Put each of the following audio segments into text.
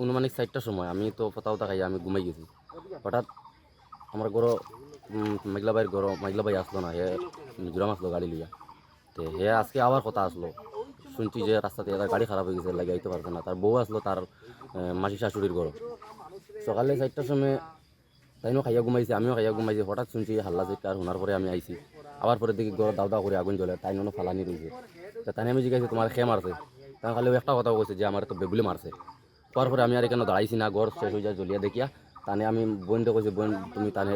অনুমানিক 4টার সময় আমি তো ফতা খাইয়া আমি ঘুমাই গেছি। হঠাৎ আমার ঘর মেঘলাবাইয়ের ঘর মেঘলাবাই আসলো না, হে মিজোরাম আসলো গাড়ি লিয়া। তো হে আজকে আবার কথা আসলো, শুনছি যে রাস্তাতে একটা গাড়ি খারাপ হয়ে গেছে, লাগে আইতে পারছে না। তার বউ আসলো, তার মাসি শাশুড়ির ঘর। সকালে 4টার সময় তাইনও খাইয়া ঘুমাইছে, আমিও খাইয়া ঘুমাইছি। হঠাৎ শুনছি হাল্লা চিৎকার, শোনার পরে আমি আইছি। আবার পরে দেখি ঘর দাউ দাউ করে আগুন জ্বলে, তাইনও ফালানি রয়েছে। তো তাই আমি জিজ্ঞাসা তোমার খেয়ে মারছে? তাই খালি একটা কথা কইছে যে আমার তো বেগুলি মারছে। পর পরে আমি আর এখানে দাঁড়াইছি না, ঘর শেষ হয়ে যায় জ্বলিয়া দেখিয়া। তানে আমি বোনটা কইছি, বোন তুমি তানে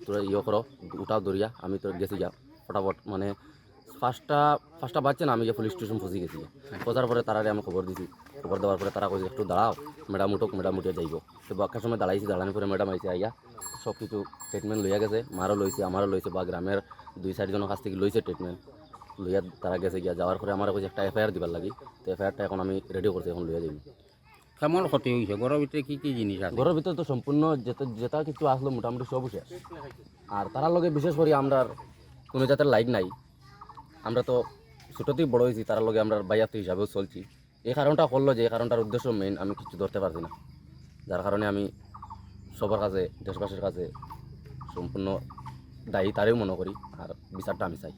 তোরা ইয়ে করো, উঠাও দরিয়া। আমি তো গেছি যা ফটাফট, মানে ফার্স্টটা বাজছে না, আমি যে পুলিশ স্টেশন পৌঁছে গেছি। পৌঁছার পরে তারারে আমি খবর দিছি। খবর দেওয়ার পরে তারা কইছে একটু দাঁড়াও, ম্যাডাম উঠুক, ম্যাডাম উঠে যাইব। তো বাক্কার সময় দাঁড়াইছি, দাঁড়ানোর পরে ম্যাডাম আইসে আইয়া সব কিছু ট্রিটমেন্ট লইয়া গেছে। মারও লইছে, আমারও লইছে, বা গ্রামের 2-4 জনের কাছ থেকে লইছে ট্রিটমেন্ট লইয়া। তারা গেছে গিয়া, যাওয়ার পরে আমার কইছে একটা এফআইআর দিবার লাগি। তো এফআইআরটা এখন আমি রেডি করছি, এখন লইয়া যাই। কেমন ক্ষতি হয়েছে? ঘরের ভিতরে কি কি জিনিস আছে? ঘরের ভিতরে তো সম্পূর্ণ যেটা কিছু আসলো মোটামুটি সব শেষ। আর তারার লগে বিশেষ করে আমরা কোনো জাতের লাইক নাই। আমরা তো ছোটোতেই বড় হয়েছি, তার লগে আমরা বাইয়াত হিসাবেও চলছি। এই কারণটা করলো যে এই কারণটার উদ্দেশ্য মেইন আমি কিছু ধরতে পারছি না, যার কারণে আমি সবার কাছে, দেশবাসীর কাছে সম্পূর্ণ দায়ী তারেও মনে করি। আর বিচারটা আমি চাই।